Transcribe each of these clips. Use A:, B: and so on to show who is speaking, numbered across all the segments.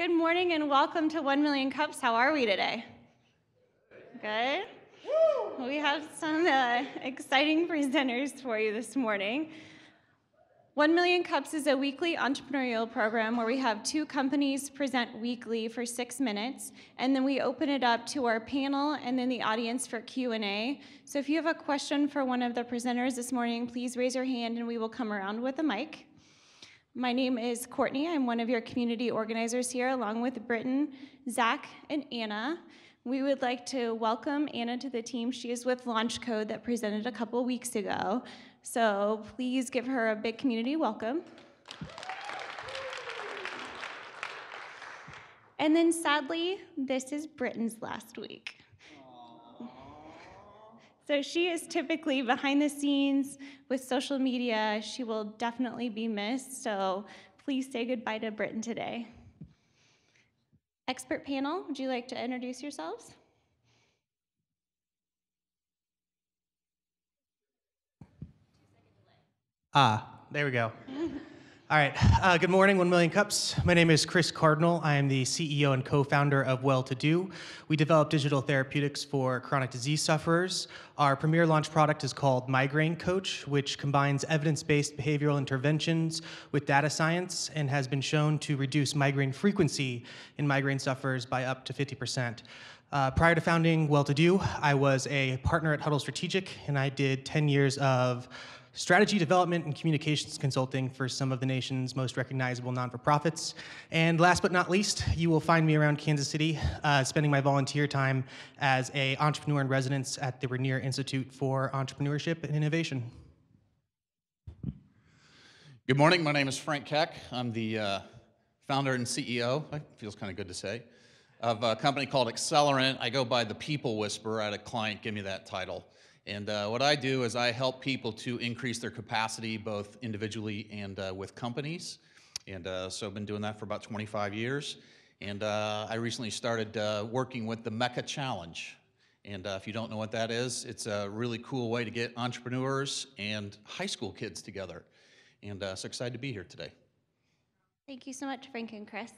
A: Good morning and welcome to 1 Million Cups. How are we today? Good? We have some exciting presenters for you this morning. 1 Million Cups is a weekly entrepreneurial program where we have two companies present weekly for 6 minutes, and then we open it up to our panel and then the audience for Q&A. So if you have a question for one of the presenters this morning, please raise your hand and we will come around with a mic. My name is Courtney. I'm one of your community organizers here, along with Britton, Zach, and Anna. We would like to welcome Anna to the team. She is with LaunchCode that presented a couple weeks ago. So please give her a big community welcome. And then sadly, this is Britton's last week. So she is typically behind the scenes with social media. She will definitely be missed, so please say goodbye to Britton today. Expert panel, would you like to introduce yourselves?
B: There we go. All right, good morning, 1 Million Cups. My name is Chris Cardinal. I am the CEO and co-founder of Well2Do. We develop digital therapeutics for chronic disease sufferers. Our premier launch product is called Migraine Coach, which combines evidence-based behavioral interventions with data science and has been shown to reduce migraine frequency in migraine sufferers by up to 50%. Prior to founding Well2Do, I was a partner at Huddle Strategic, and I did 10 years of strategy development and communications consulting for some of the nation's most recognizable non-for-profits. And last but not least, you will find me around Kansas City, spending my volunteer time as an entrepreneur in residence at the Rainier Institute for Entrepreneurship and Innovation.
C: Good morning, my name is Frank Keck. I'm the founder and CEO, it feels kind of good to say, of a company called Accelerant. I go by the People Whisperer. I had a client give me that title. And what I do is I help people to increase their capacity both individually and with companies. And so I've been doing that for about 25 years. And I recently started working with the Mecca Challenge. And if you don't know what that is, it's a really cool way to get entrepreneurs and high school kids together. And so excited to be here today.
A: Thank you so much, Frank and Chris.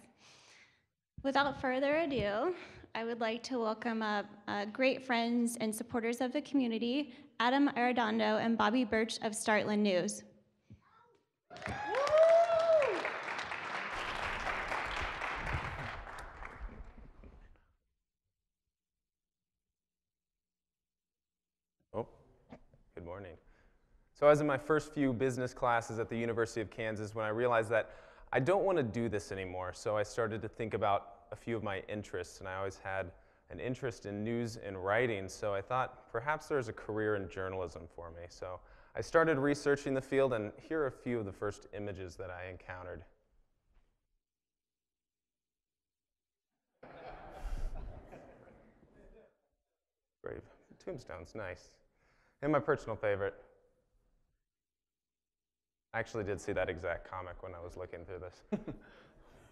A: Without further ado, I would like to welcome up great friends and supporters of the community, Adam Arredondo and Bobby Birch of Startland News.
D: Oh, good morning. So I was in my first few business classes at the University of Kansas when I realized that I don't want to do this anymore, so I started to think about a few of my interests, and I always had an interest in news and writing, so I thought perhaps there's a career in journalism for me. So I started researching the field, and here are a few of the first images that I encountered. Brave. Tombstone's nice. And my personal favorite. I actually did see that exact comic when I was looking through this.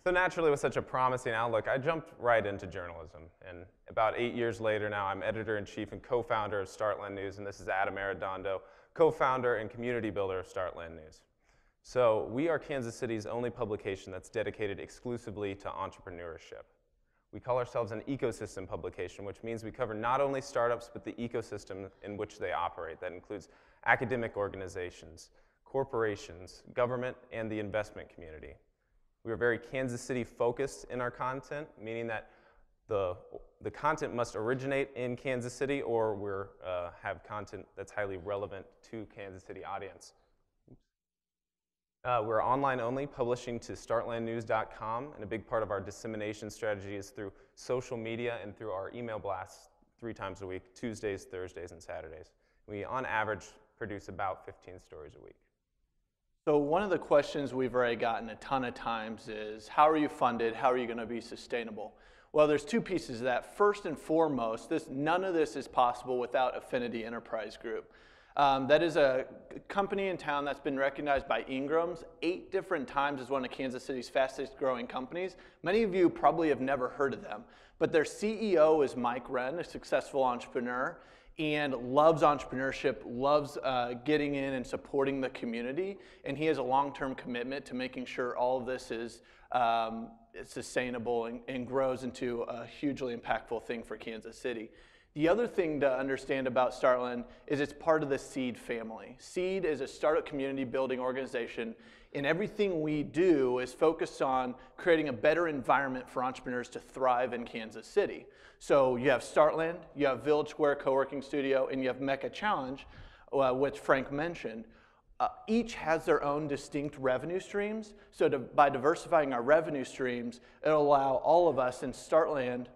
D: So naturally, with such a promising outlook, I jumped right into journalism. And about 8 years later now, I'm editor-in-chief and co-founder of Startland News, and this is Adam Arredondo, co-founder and community builder of Startland News. So we are Kansas City's only publication that's dedicated exclusively to entrepreneurship. We call ourselves an ecosystem publication, which means we cover not only startups, but the ecosystem in which they operate. That includes academic organizations, corporations, government, and the investment community. We are very Kansas City focused in our content, meaning that the content must originate in Kansas City or we have content that's highly relevant to Kansas City audience. We're online only, publishing to startlandnews.com, and a big part of our dissemination strategy is through social media and through our email blasts 3 times a week, Tuesdays, Thursdays, and Saturdays. We, on average, produce about 15 stories a week.
E: So one of the questions we've already gotten a ton of times is, how are you funded? How are you going to be sustainable? Well, there's 2 pieces of that. First and foremost, none of this is possible without Affinity Enterprise Group. That is a company in town that's been recognized by Ingram's 8 different times as one of Kansas City's fastest growing companies. Many of you probably have never heard of them, but their CEO is Mike Wren, a successful entrepreneur, and loves entrepreneurship, loves getting in and supporting the community, and he has a long-term commitment to making sure all of this is sustainable and grows into a hugely impactful thing for Kansas City. The other thing to understand about Startland is it's part of the SEED family. SEED is a startup community building organization, and everything we do is focused on creating a better environment for entrepreneurs to thrive in Kansas City. So you have Startland, you have Village Square Co-working Studio, and you have Mecca Challenge, which Frank mentioned. Each has their own distinct revenue streams. So by diversifying our revenue streams, it'll allow all of us in Startland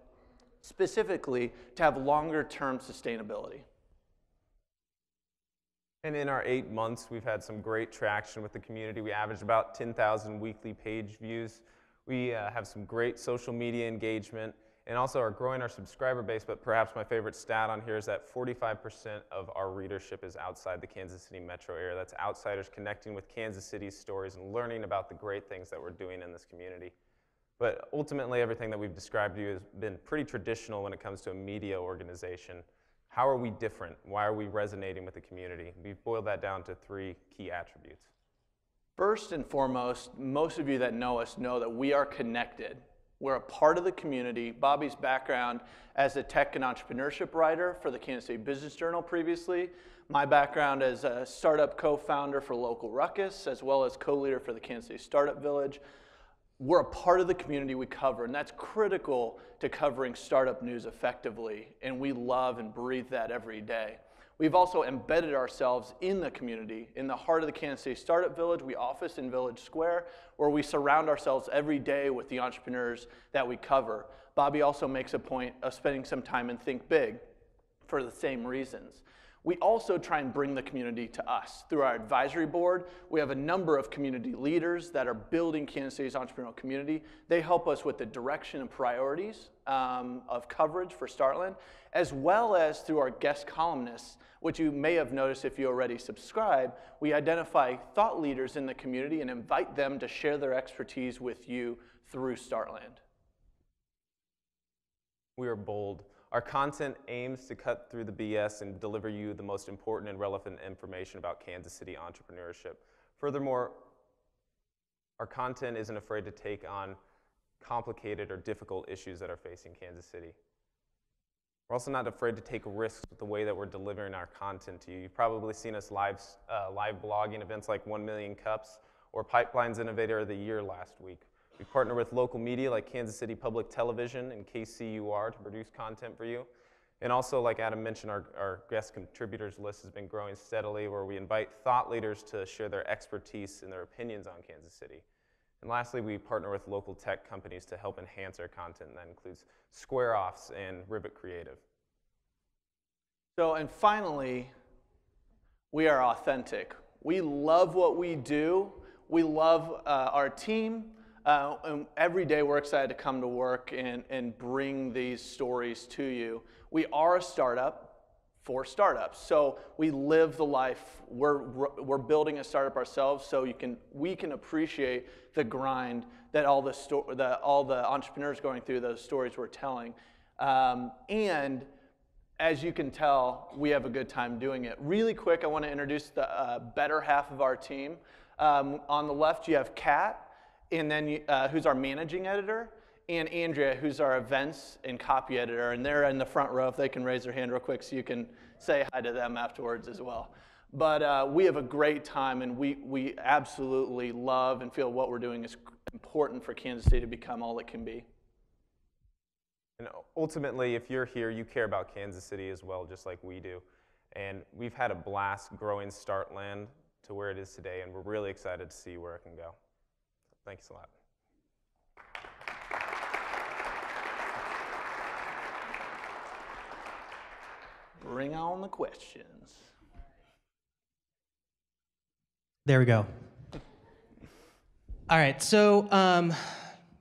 E: specifically to have longer-term sustainability.
D: And in our 8 months, we've had some great traction with the community. We averaged about 10,000 weekly page views. We have some great social media engagement and also are growing our subscriber base, but perhaps my favorite stat on here is that 45% of our readership is outside the Kansas City metro area. That's outsiders connecting with Kansas City's stories and learning about the great things that we're doing in this community. But ultimately, everything that we've described to you has been pretty traditional when it comes to a media organization. How are we different? Why are we resonating with the community? We've boiled that down to 3 key attributes.
E: First and foremost, most of you that know us know that we are connected. We're a part of the community. Bobby's background as a tech and entrepreneurship writer for the Kansas City Business Journal previously. My background as a startup co-founder for Local Ruckus, as well as co-leader for the Kansas City Startup Village. We're a part of the community we cover, and that's critical to covering startup news effectively, and we love and breathe that every day. We've also embedded ourselves in the community. In the heart of the Kansas City Startup Village, we office in Village Square, where we surround ourselves every day with the entrepreneurs that we cover. Bobby also makes a point of spending some time in Think Big for the same reasons. We also try and bring the community to us. Through our advisory board, we have a number of community leaders that are building Kansas City's entrepreneurial community. They help us with the direction and priorities of coverage for Startland, as well as through our guest columnists, which you may have noticed if you already subscribe. We identify thought leaders in the community and invite them to share their expertise with you through Startland.
D: We are bold. Our content aims to cut through the BS and deliver you the most important and relevant information about Kansas City entrepreneurship. Furthermore, our content isn't afraid to take on complicated or difficult issues that are facing Kansas City. We're also not afraid to take risks with the way that we're delivering our content to you. You've probably seen us live blogging events like 1 Million Cups or Pipelines Innovator of the Year last week. We partner with local media like Kansas City Public Television and KCUR to produce content for you. And also, like Adam mentioned, our guest contributors list has been growing steadily, where we invite thought leaders to share their expertise and their opinions on Kansas City. And lastly, we partner with local tech companies to help enhance our content, and that includes SquareOffs and Rivet Creative.
E: So, and finally, we are authentic. We love what we do. We love our team. And every day we're excited to come to work and bring these stories to you. We are a startup for startups. So we live the life. We're building a startup ourselves, so we can appreciate the grind that all the entrepreneurs going through, those stories we're telling. And as you can tell, we have a good time doing it. Really quick, I want to introduce the better half of our team. On the left, you have Kat, and then who's our managing editor, and Andrea, who's our events and copy editor, and they're in the front row. If they can raise their hand real quick so you can say hi to them afterwards as well. But we have a great time, and we absolutely love and feel what we're doing is important for Kansas City to become all it can be.
D: And ultimately, if you're here, you care about Kansas City as well, just like we do. And we've had a blast growing Startland to where it is today, and we're really excited to see where it can go. Thanks a lot.
E: Bring on the questions.
B: There we go. All right, so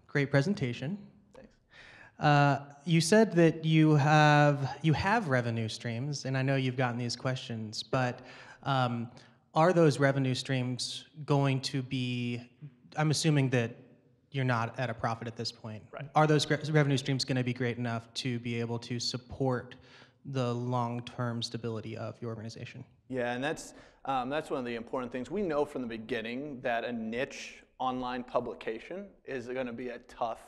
B: great presentation.
E: Thanks.
B: You said that you have revenue streams, and I know you've gotten these questions, but are those revenue streams going to be, I'm assuming that you're not at a profit at this point.
E: Right.
B: Are those revenue streams going to be great enough to be able to support the long-term stability of your organization?
E: Yeah, and that's one of the important things. We know from the beginning that a niche online publication is going to be a tough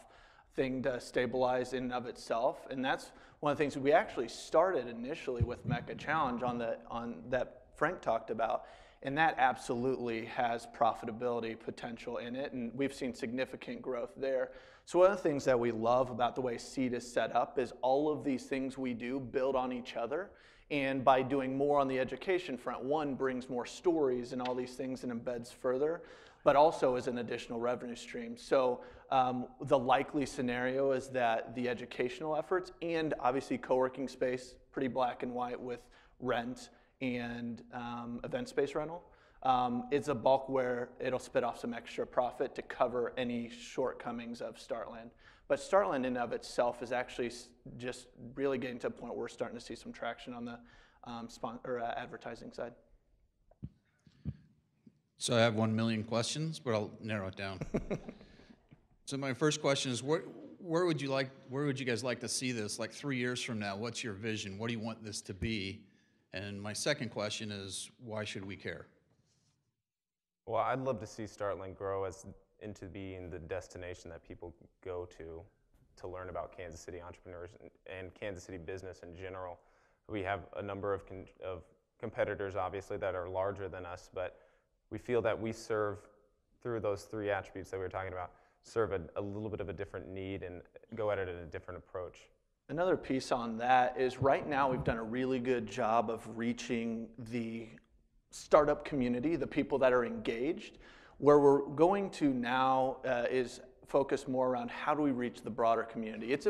E: thing to stabilize in and of itself. And that's one of the things we actually started initially with Mecca Challenge on that Frank talked about. And that absolutely has profitability potential in it, and we've seen significant growth there. So one of the things that we love about the way Seed is set up is all of these things we do build on each other. And by doing more on the education front, one brings more stories and all these things and embeds further, but also is an additional revenue stream. So the likely scenario is that the educational efforts and obviously co-working space, pretty black and white with rent and event space rental, it's a bulk where it'll spit off some extra profit to cover any shortcomings of Startland. But Startland in and of itself is actually just really getting to a point where we're starting to see some traction on the advertising side.
C: So I have 1 million questions, but I'll narrow it down. So my first question is, where would you guys like to see this like 3 years from now? What's your vision? What do you want this to be? And my second question is, why should we care?
D: Well, I'd love to see Startland grow into being the destination that people go to learn about Kansas City entrepreneurs and Kansas City business in general. We have a number of competitors, obviously, that are larger than us, but we feel that we serve, through those 3 attributes that we were talking about, serve a little bit of a different need and go at it in a different approach.
E: Another piece on that is right now we've done a really good job of reaching the startup community, the people that are engaged. Where we're going to now is focus more around how do we reach the broader community. It's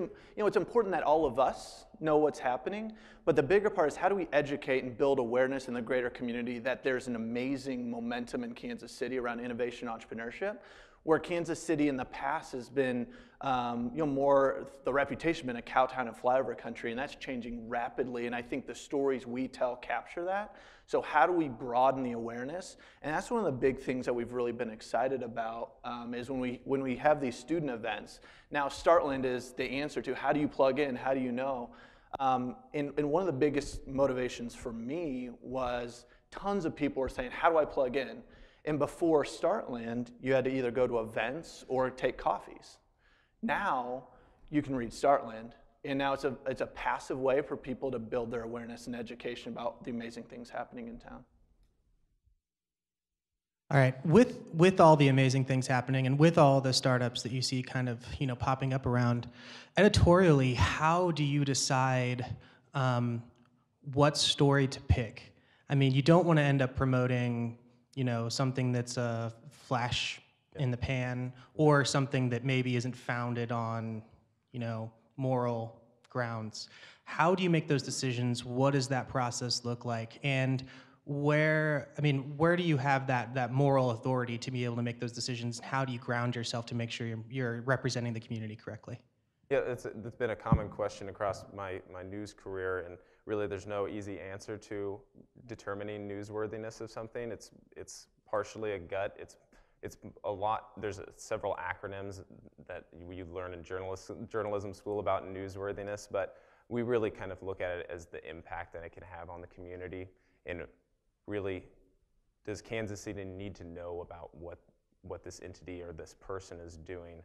E: important that all of us know what's happening, but the bigger part is how do we educate and build awareness in the greater community that there's an amazing momentum in Kansas City around innovation entrepreneurship, where Kansas City in the past has been more, the reputation been a cow town and flyover country, and that's changing rapidly, and I think the stories we tell capture that. So how do we broaden the awareness? And that's one of the big things that we've really been excited about is when we have these student events. Now Startland is the answer to how do you plug in, how do you know? And one of the biggest motivations for me was tons of people were saying, how do I plug in? And before Startland, you had to either go to events or take coffees. Now, you can read Startland, and now it's a passive way for people to build their awareness and education about the amazing things happening in town.
B: All right, with all the amazing things happening and with all the startups that you see kind of popping up around, editorially, how do you decide what story to pick? I mean, you don't want to end up promoting something that's a flash in the pan or something that maybe isn't founded on, moral grounds. How do you make those decisions? What does that process look like? And where do you have that moral authority to be able to make those decisions? How do you ground yourself to make sure you're representing the community correctly?
D: Yeah, it's been a common question across my news career, and really there's no easy answer to determining newsworthiness of something. It's partially a gut. It's a lot. There's several acronyms that you learn in journalism school about newsworthiness, but we really kind of look at it as the impact that it can have on the community, and really, does Kansas City need to know about what this entity or this person is doing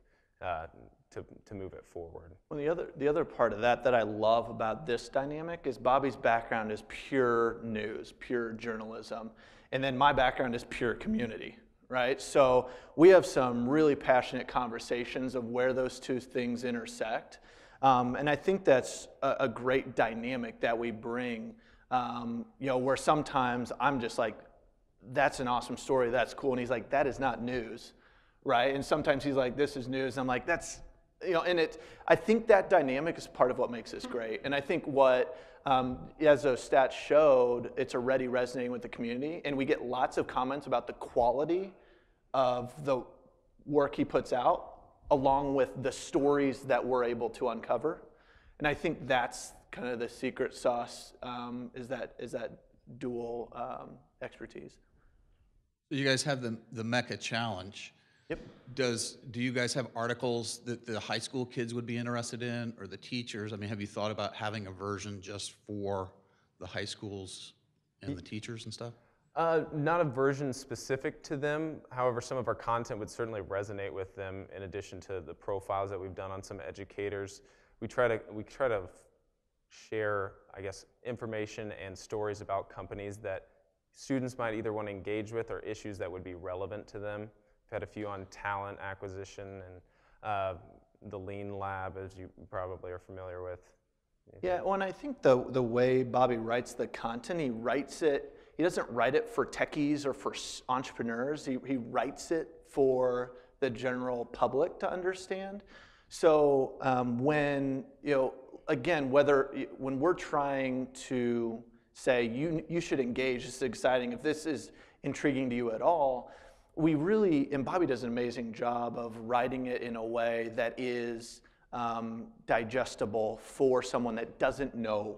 D: to move it forward?
E: Well, the other part of that I love about this dynamic is Bobby's background is pure news, pure journalism, and then my background is pure community, right? So we have some really passionate conversations of where those two things intersect, and I think that's a great dynamic that we bring. Where sometimes I'm just like, that's an awesome story, that's cool, and he's like, that is not news, right? And sometimes he's like, this is news, and I'm like, that's, and I think that dynamic is part of what makes this great, and I think what, as those stats showed, it's already resonating with the community, and we get lots of comments about the quality of the work he puts out, along with the stories that we're able to uncover, and I think that's kind of the secret sauce, is that dual expertise.
C: You guys have the Mecca Challenge.
E: Yep.
C: Do you guys have articles that the high school kids would be interested in, or the teachers? I mean, have you thought about having a version just for the high schools and the teachers and stuff?
D: Not a version specific to them. However, some of our content would certainly resonate with them in addition to the profiles that we've done on some educators. We try to share, I guess, information and stories about companies that students might either want to engage with or issues that would be relevant to them. We've had a few on talent acquisition and the Lean Lab, as you probably are familiar with.
E: Yeah, well, and I think the way Bobby writes the content, he doesn't write it for techies or for entrepreneurs. He writes it for the general public to understand. So when, again, when we're trying to say you should engage, this is exciting, if this is intriguing to you at all, we really, and Bobby does an amazing job of writing it in a way that is digestible for someone that doesn't know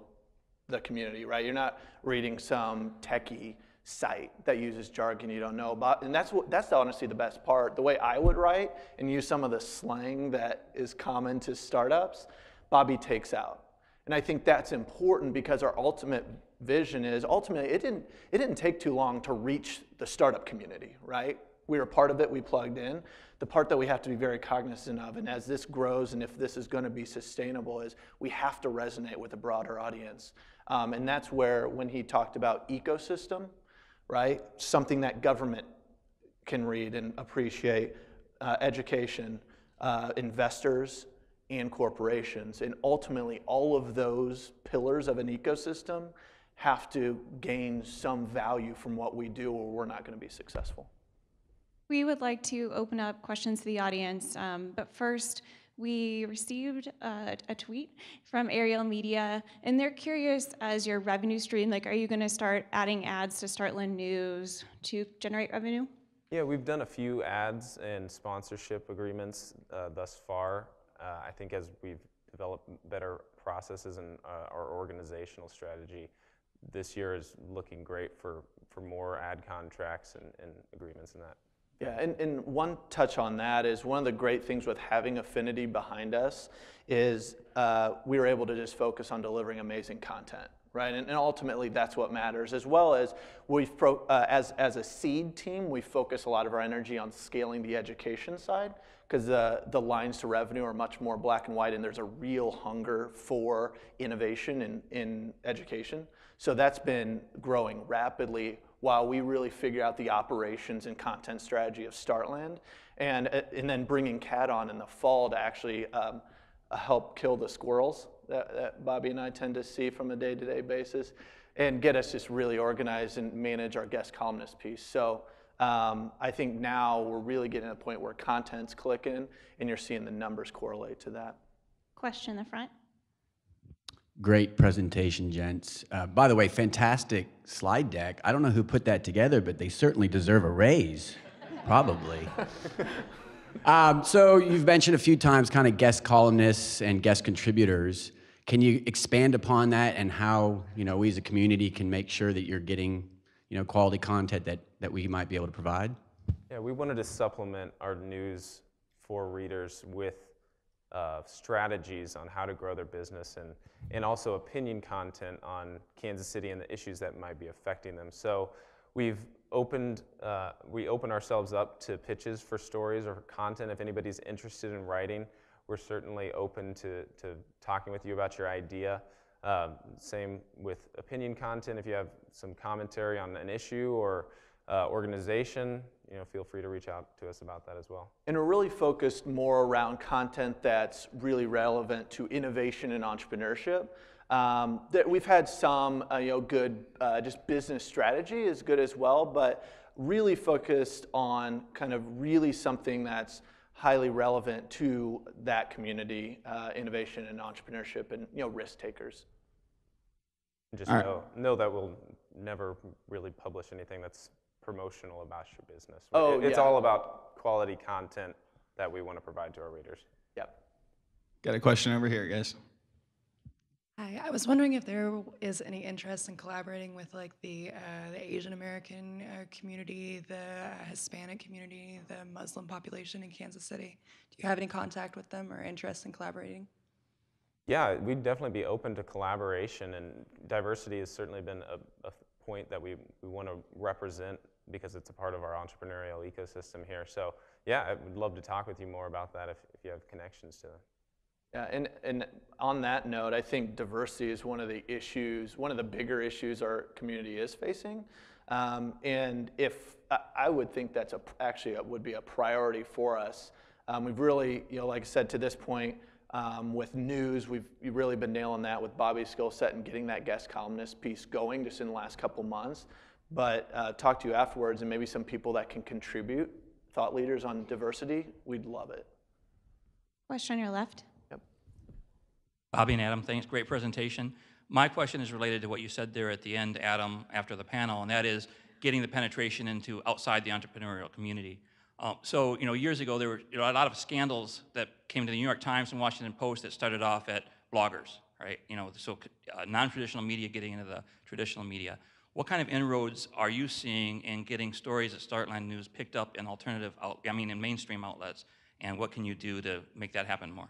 E: the community, right? You're not reading some techie site that uses jargon you don't know about, and that's honestly the best part. The way I would write and use some of the slang that is common to startups, Bobby takes out. And I think that's important because our ultimate vision is, ultimately, it didn't take too long to reach the startup community, right? We were part of it, we plugged in. The part that we have to be very cognizant of, and as this grows and if this is going to be sustainable, is we have to resonate with a broader audience. And that's where, when he talked about ecosystem, right, something that government can read and appreciate, education, investors, and corporations, and ultimately all of those pillars of an ecosystem have to gain some value from what we do, or we're not going to be successful.
A: We would like to open up questions to the audience, but first, we received a tweet from Ariel Media, and they're curious, as your revenue stream, like, are you going to start adding ads to Startland News to generate revenue?
D: Yeah, we've done a few ads and sponsorship agreements thus far. I think as we've developed better processes and our organizational strategy, this year is looking great for more ad contracts and agreements in that.
E: Yeah, and one touch on that is one of the great things with having Affinity behind us is we were able to just focus on delivering amazing content, right? And ultimately that's what matters, as well as as a seed team, we focus a lot of our energy on scaling the education side, because the lines to revenue are much more black and white, and there's a real hunger for innovation in education. So that's been growing rapidly while we really figure out the operations and content strategy of Startland, and then bringing Kat on in the fall to actually help kill the squirrels that Bobby and I tend to see from a day-to-day basis, and get us just really organized and manage our guest columnist piece. So I think now we're really getting to the point where content's clicking, and you're seeing the numbers correlate to that.
A: Question in the front.
F: Great presentation, gents. By the way, fantastic slide deck. I don't know who put that together, but they certainly deserve a raise, probably. So you've mentioned a few times kind of guest columnists and guest contributors. Can you expand upon that and how, we as a community can make sure that you're getting, quality content that we might be able to provide?
D: Yeah, we wanted to supplement our news for readers with strategies on how to grow their business and also opinion content on Kansas City and the issues that might be affecting them. So we open ourselves up to pitches for stories or content. If anybody's interested in writing, we're certainly open to talking with you about your idea. Same with opinion content. If you have some commentary on an issue or organization, feel free to reach out to us about that as well.
E: And we're really focused more around content that's really relevant to innovation and entrepreneurship. That we've had some, good, just business strategy is good as well, but really focused on kind of really something that's highly relevant to that community, innovation and entrepreneurship, and risk takers.
D: Just know that we'll never really publish anything that's promotional about your business. It's all about quality content that we want to provide to our readers.
E: Yep.
G: Got a question over here, guys.
H: Hi, I was wondering if there is any interest in collaborating with like the Asian American community, the Hispanic community, the Muslim population in Kansas City. Do you have any contact with them or interest in collaborating?
D: Yeah, we'd definitely be open to collaboration, and diversity has certainly been a point that we want to represent because it's a part of our entrepreneurial ecosystem here. So yeah, I would love to talk with you more about that if you have connections to them.
E: Yeah, and on that note, I think diversity is one of the issues, one of the bigger issues our community is facing. And if I would think that's actually would be a priority for us. We've really, like I said, to this point, with news, we've really been nailing that with Bobby's skill set and getting that guest columnist piece going just in the last couple months. But talk to you afterwards, and maybe some people that can contribute, thought leaders on diversity, we'd love it.
A: Question on your left.
E: Yep.
I: Bobby and Adam, thanks, great presentation. My question is related to what you said there at the end, Adam, after the panel, and that is getting the penetration into outside the entrepreneurial community. So, years ago, there were a lot of scandals that came to the New York Times and Washington Post that started off at bloggers, right? So non-traditional media getting into the traditional media. What kind of inroads are you seeing in getting stories at Startline News picked up in in mainstream outlets, and what can you do to make that happen more?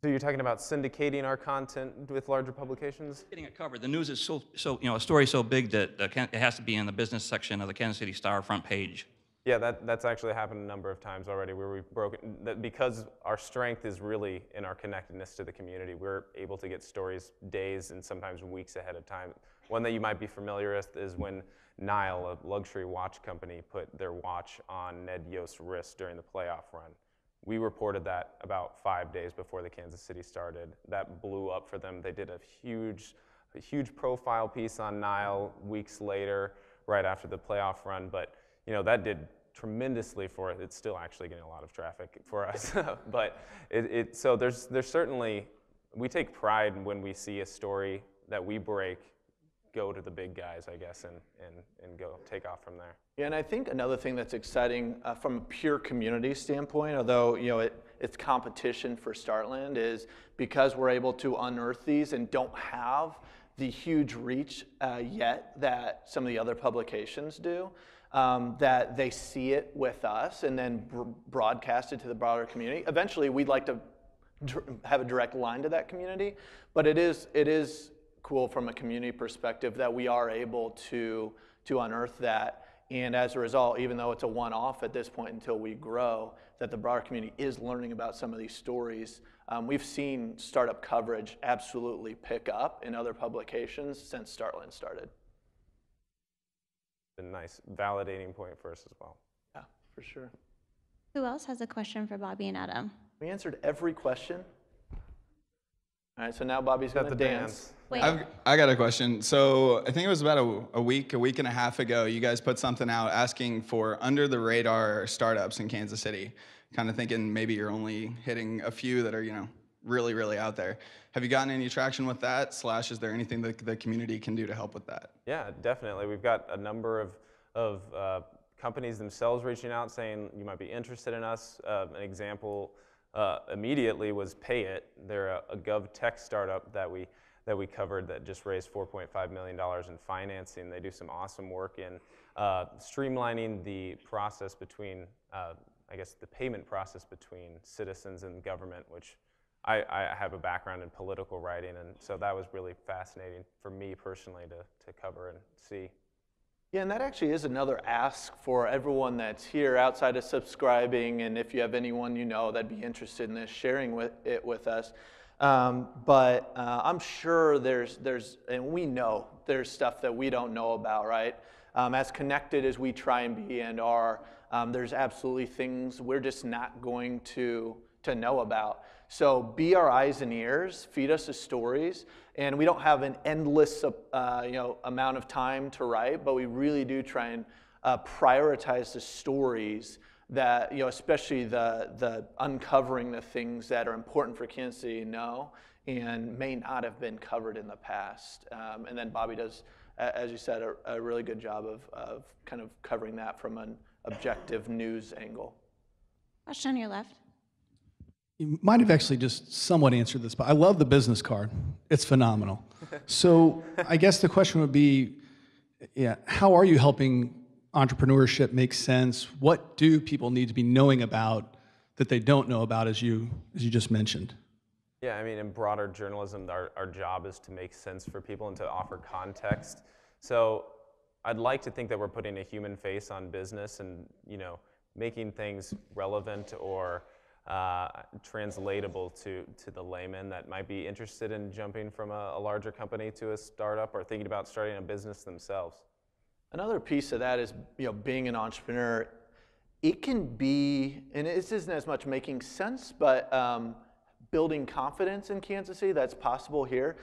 D: So you're talking about syndicating our content with larger publications?
I: Getting it covered. The news is so a story so big that it has to be in the business section of the Kansas City Star front page.
D: Yeah, that's actually happened a number of times already where we've broken, that because our strength is really in our connectedness to the community, we're able to get stories days and sometimes weeks ahead of time. One that you might be familiar with is when Nile, a luxury watch company, put their watch on Ned Yost's wrist during the playoff run. We reported that about 5 days before the Kansas City started. That blew up for them. They did a huge profile piece on Nile weeks later, right after the playoff run, but that did tremendously for it. It's still actually getting a lot of traffic for us. But so there's certainly, we take pride when we see a story that we break go to the big guys, I guess, and go take off from there.
E: Yeah, and I think another thing that's exciting from a pure community standpoint, although it's competition for Startland, is because we're able to unearth these and don't have the huge reach yet that some of the other publications do. That they see it with us and then broadcast it to the broader community. Eventually, we'd like to have a direct line to that community, but it is cool from a community perspective that we are able to unearth that. And as a result, even though it's a one-off at this point until we grow, that the broader community is learning about some of these stories. We've seen startup coverage absolutely pick up in other publications since Startland started.
D: A nice validating point for us as well.
E: Yeah, for sure.
A: Who else has a question for Bobby and Adam?
E: We answered every question. All right, so now Bobby's going to dance.
A: Wait.
G: I got a question. So I think it was about a week and a half ago, you guys put something out asking for under the radar startups in Kansas City. Kind of thinking maybe you're only hitting a few that are, really, really out there. Have you gotten any traction with that? / is there anything that the community can do to help with that?
D: Yeah, definitely. We've got a number of companies themselves reaching out saying you might be interested in us. An example immediately was Payit. They're a GovTech startup that we covered that just raised $4.5 million in financing. They do some awesome work in streamlining the process between, the payment process between citizens and government, which I have a background in political writing, and so that was really fascinating for me personally to cover and see.
E: Yeah, and that actually is another ask for everyone that's here outside of subscribing, and if you have anyone that'd be interested in this, sharing it with us. But I'm sure there's, and we know there's stuff that we don't know about, right? As connected as we try and be and are, there's absolutely things we're just not going to know about. So be our eyes and ears, feed us the stories, and we don't have an endless amount of time to write, but we really do try and prioritize the stories that, especially the uncovering the things that are important for Kansas City to know and may not have been covered in the past. And then Bobby does, as you said, a really good job of kind of covering that from an objective news angle.
A: Question on your left.
J: You might have actually just somewhat answered this, but I love the business card. It's phenomenal. So I guess the question would be, how are you helping entrepreneurship make sense? What do people need to be knowing about that they don't know about, as you just mentioned?
D: Yeah, in broader journalism, our job is to make sense for people and to offer context. So I'd like to think that we're putting a human face on business and, making things relevant or translatable to the layman that might be interested in jumping from a larger company to a startup or thinking about starting a business themselves.
E: Another piece of that is, being an entrepreneur. It can be, and this isn't as much making sense, but building confidence in Kansas City, that's possible here.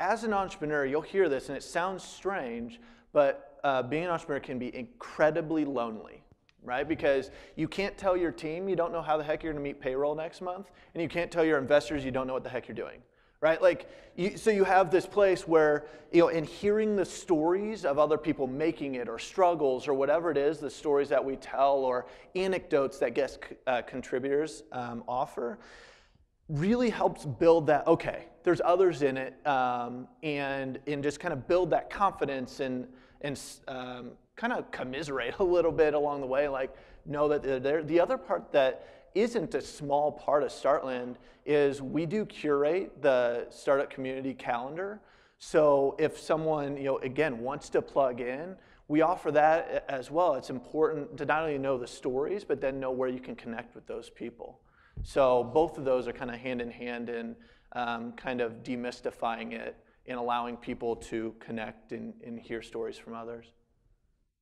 E: As an entrepreneur, you'll hear this, and it sounds strange, but being an entrepreneur can be incredibly lonely, right? Because you can't tell your team you don't know how the heck you're going to meet payroll next month, and you can't tell your investors you don't know what the heck you're doing, right? So you have this place where, in hearing the stories of other people making it or struggles or whatever it is, the stories that we tell or anecdotes that guest contributors offer, really helps build that, okay, there's others in it, and just kind of build that confidence and kind of commiserate a little bit along the way, know that they're there. The other part that isn't a small part of Startland is we do curate the startup community calendar. So if someone, again, wants to plug in, we offer that as well. It's important to not only know the stories, but then know where you can connect with those people. So both of those are kind of hand in hand in kind of demystifying it and allowing people to connect and hear stories from others.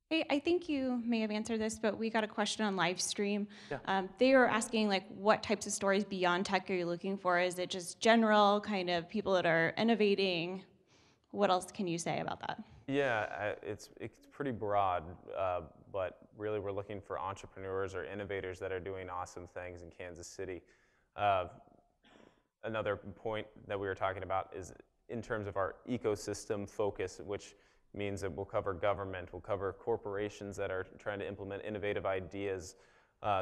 A: Hey, I think you may have answered this, but we got a question on live stream.
E: Yeah.
A: They were asking what types of stories beyond tech are you looking for? Is it just general kind of people that are innovating? What else can you say about that?
D: Yeah, it's pretty broad, but really we're looking for entrepreneurs or innovators that are doing awesome things in Kansas City. Another point that we were talking about is in terms of our ecosystem focus, which means that we'll cover government, we'll cover corporations that are trying to implement innovative ideas,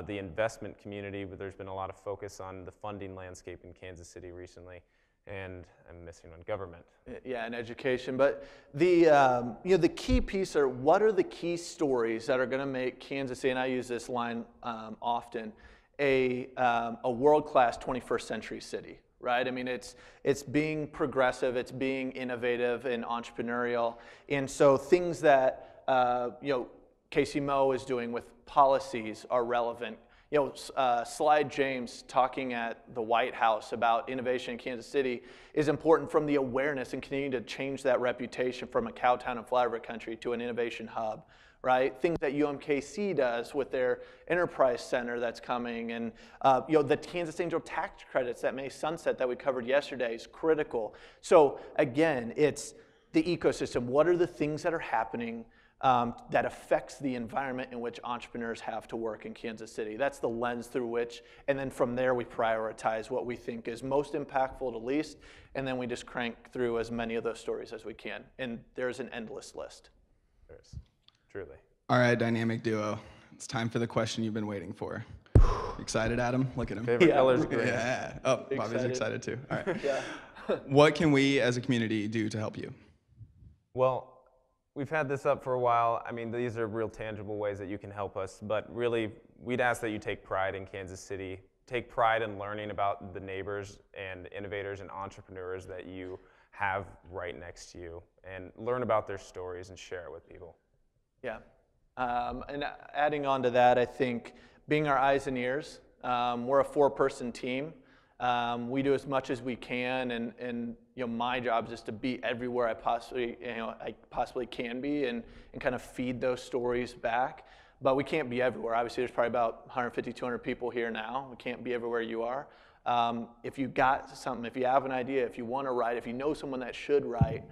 D: the investment community, but there's been a lot of focus on the funding landscape in Kansas City recently, and I'm missing on government.
E: Yeah, and education, but the key piece are what are the key stories that are going to make Kansas City, and I use this line often, a world-class 21st century city. Right? I mean, it's being progressive, it's being innovative and entrepreneurial, and so things that Casey Moe is doing with policies are relevant. Slide James talking at the White House about innovation in Kansas City is important from the awareness and continuing to change that reputation from a cowtown and flyover country to an innovation hub. Right? Things that UMKC does with their enterprise center that's coming, and the Kansas Angel tax credits that may sunset that we covered yesterday is critical. So again, it's the ecosystem. What are the things that are happening that affects the environment in which entrepreneurs have to work in Kansas City? That's the lens through which, and then from there we prioritize what we think is most impactful to least, and then we just crank through as many of those stories as we can. And there's an endless list.
D: There's. Truly.
G: All right, dynamic duo. It's time for the question you've been waiting for. Excited, Adam? Look at him.
D: Favorite color's green.
G: Yeah. Oh, Bobby's excited too. All right.
E: Yeah.
G: What can we as a community do to help you?
D: Well, we've had this up for a while. I mean, these are real tangible ways that you can help us, but really, we'd ask that you take pride in Kansas City. Take pride in learning about the neighbors and innovators and entrepreneurs that you have right next to you, and learn about their stories and share it with people.
E: Yeah, and adding on to that, I think being our eyes and ears. We're a 4-person team. We do as much as we can, and my job is just to be everywhere I possibly can be, and kind of feed those stories back. But we can't be everywhere. Obviously, there's probably about 150, 200 people here now. We can't be everywhere you are. If you got something, if you have an idea, if you want to write, if you know someone that should write,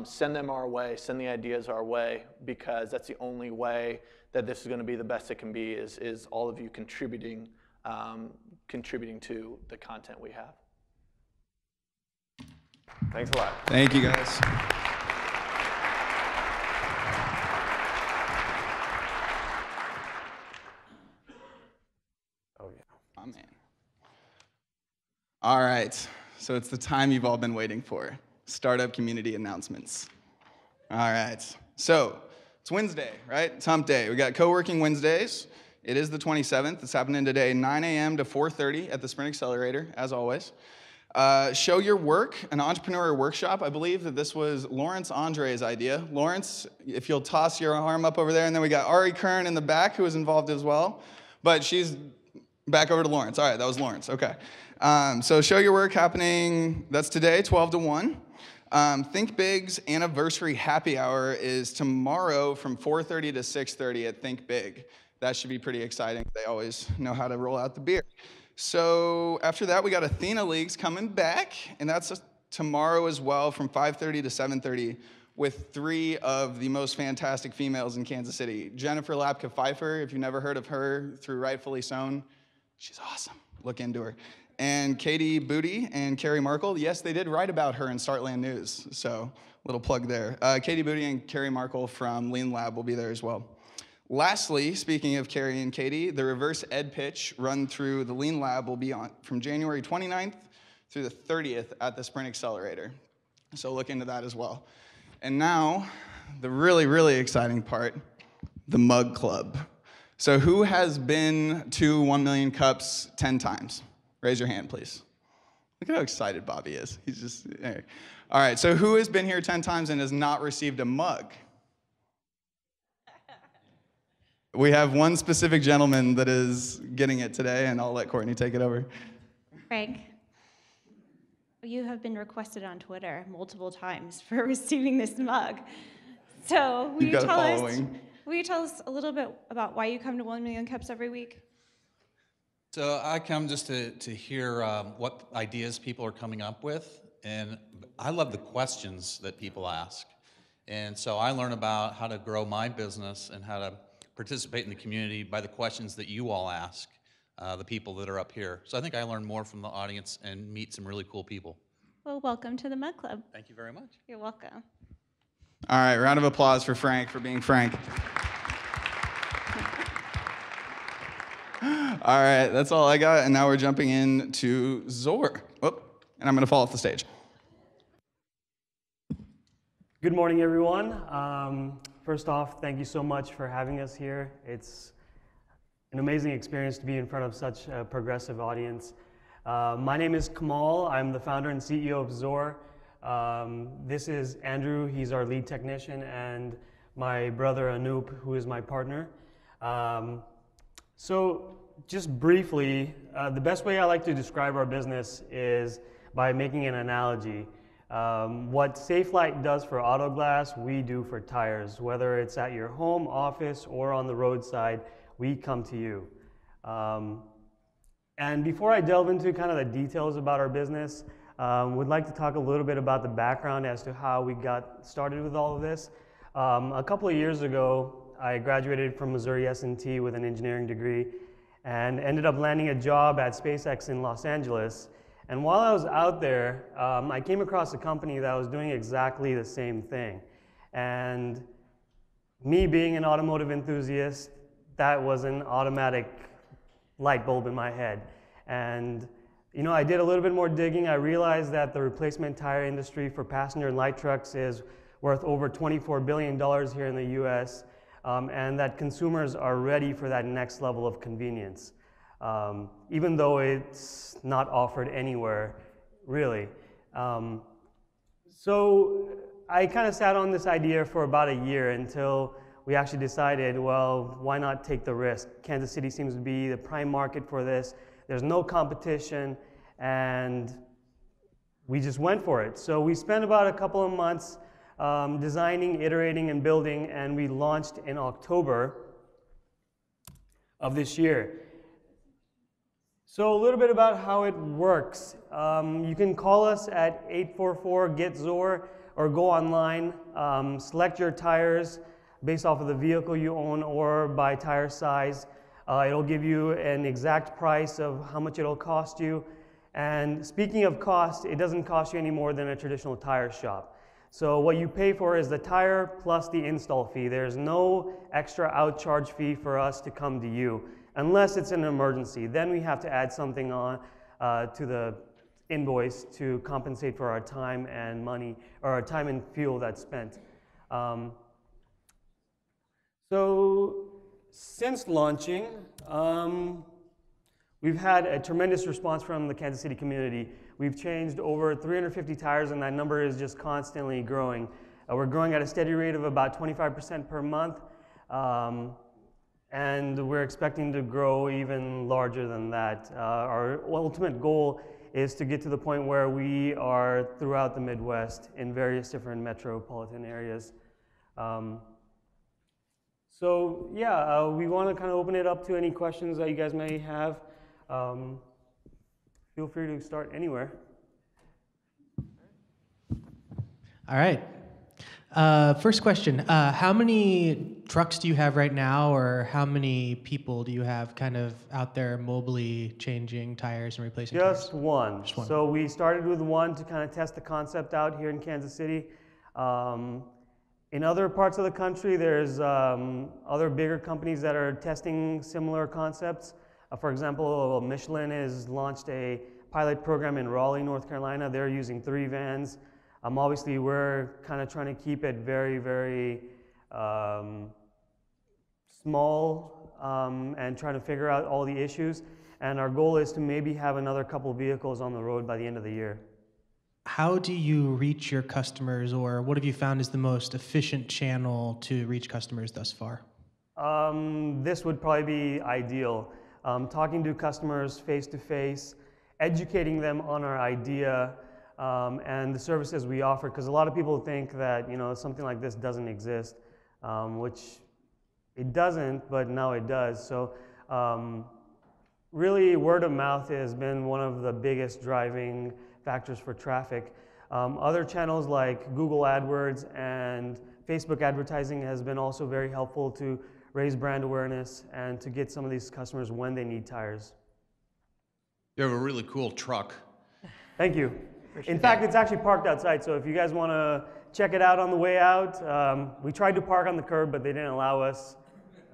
E: send them our way, send the ideas our way, because that's the only way that this is going to be the best it can be is all of you contributing to the content we have.
D: Thanks a lot.
G: Thank you, guys.
D: Oh, yeah.
G: Oh, man. All right, so it's the time you've all been waiting for. Startup community announcements. All right, so it's Wednesday, right? It's hump day. We got co-working Wednesdays. It is the 27th. It's happening today, 9 a.m. to 4:30 at the Sprint Accelerator, as always. Show Your Work, an entrepreneur workshop. I believe that this was Lawrence Andre's idea. Lawrence, if you'll toss your arm up over there, and then we got Ari Kern in the back who was involved as well. But she's back over to Lawrence. All right, that was Lawrence, okay. So Show Your Work happening, that's today, 12 to 1. Think Big's anniversary happy hour is tomorrow from 4:30 to 6:30 at Think Big. That should be pretty exciting. They always know how to roll out the beer. So after that, we got Athena Leagues coming back, and that's tomorrow as well from 5:30 to 7:30 with 3 of the most fantastic females in Kansas City. Jennifer Lapka Pfeiffer, if you've never heard of her through Rightfully Sown, she's awesome. Look into her. And Katie Booty and Carrie Markle. Yes, they did write about her in Startland News, so little plug there. Katie Booty and Carrie Markle from Lean Lab will be there as well. Lastly, speaking of Carrie and Katie, the reverse ed pitch run through the Lean Lab will be on from January 29th through the 30th at the Sprint Accelerator. So look into that as well. And now, the really, really exciting part, the Mug Club. So who has been to 1 Million Cups 10 times? Raise your hand, please. Look at how excited Bobby is. He's just, all right, so who has been here 10 times and has not received a mug? We have one specific gentleman that is getting it today, and I'll let Courtney take it over.
A: Frank, you have been requested on Twitter multiple times for receiving this mug. So will you tell us a little bit about why you come to 1 Million Cups every week?
C: So I come just to hear what ideas people are coming up with, and I love the questions that people ask. And so I learn about how to grow my business and how to participate in the community by the questions that you all ask, the people that are up here. So I think I learn more from the audience and meet some really cool people.
A: Well, welcome to the Mug Club.
C: Thank you very much.
A: You're welcome.
G: All right, round of applause for Frank for being Frank. All right, that's all I got, and now we're jumping into Zor. Oh, and I'm gonna fall off the stage.
K: Good morning, everyone. First off, thank you so much for having us here. It's an amazing experience to be in front of such a progressive audience. My name is Kamal. I'm the founder and CEO of Zor. This is Andrew. He's our lead technician, and my brother Anoop, who is my partner. So just briefly, the best way I like to describe our business is by making an analogy. What Safelite does for auto glass, we do for tires. Whether it's at your home, office, or on the roadside, we come to you. And before I delve into kind of the details about our business, would like to talk a little bit about the background as to how we got started with all of this. A couple of years ago, I graduated from Missouri S&T with an engineering degree and ended up landing a job at SpaceX in Los Angeles. And while I was out there, I came across a company that was doing exactly the same thing. And me being an automotive enthusiast, that was an automatic light bulb in my head. And you know, I did a little bit more digging. I realized that the replacement tire industry for passenger and light trucks is worth over $24 billion here in the US, and that consumers are ready for that next level of convenience. Even though it's not offered anywhere, really. So I kind of sat on this idea for about a year until we actually decided, well, why not take the risk? Kansas City seems to be the prime market for this. There's no competition, and we just went for it. So we spent about a couple of months designing, iterating, and building, and we launched in October of this year. So a little bit about how it works. You can call us at 844-GET-ZOR or go online, select your tires based off of the vehicle you own or by tire size. It'll give you an exact price of how much it'll cost you. And speaking of cost, it doesn't cost you any more than a traditional tire shop. So what you pay for is the tire plus the install fee. There's no extra outcharge fee for us to come to you, unless it's an emergency. Then we have to add something on to the invoice to compensate for our time and money, or our time and fuel that's spent. So since launching, we've had a tremendous response from the Kansas City community. We've changed over 350 tires, and that number is just constantly growing. We're growing at a steady rate of about 25% per month, and we're expecting to grow even larger than that. Our ultimate goal is to get to the point where we are throughout the Midwest in various different metropolitan areas. So yeah, we want to kind of open it up to any questions that you guys may have. Feel free to start anywhere.
B: All right. First question, how many trucks do you have right now, or how many people do you have kind of out there mobily changing tires and replacing tires?
K: Just one.
B: Just one.
K: So we started with one to kind of test the concept out here in Kansas City. In other parts of the country, there's other bigger companies that are testing similar concepts. For example, Michelin has launched a pilot program in Raleigh, North Carolina. They're using 3 vans. Obviously, we're kind of trying to keep it very, very small and trying to figure out all the issues. And our goal is to maybe have another couple vehicles on the road by the end of the year.
B: How do you reach your customers, or what have you found is the most efficient channel to reach customers thus far?
K: This would probably be ideal. Talking to customers face to face, educating them on our idea and the services we offer, because a lot of people think that something like this doesn't exist, which it doesn't, but now it does. So really, word of mouth has been one of the biggest driving factors for traffic. Other channels like Google AdWords and Facebook advertising has been also very helpful to raise brand awareness and to get some of these customers when they need tires.
C: You have a really cool truck.
K: Thank you. In fact, it's actually parked outside, so if you guys want to check it out on the way out, we tried to park on the curb, but they didn't allow us.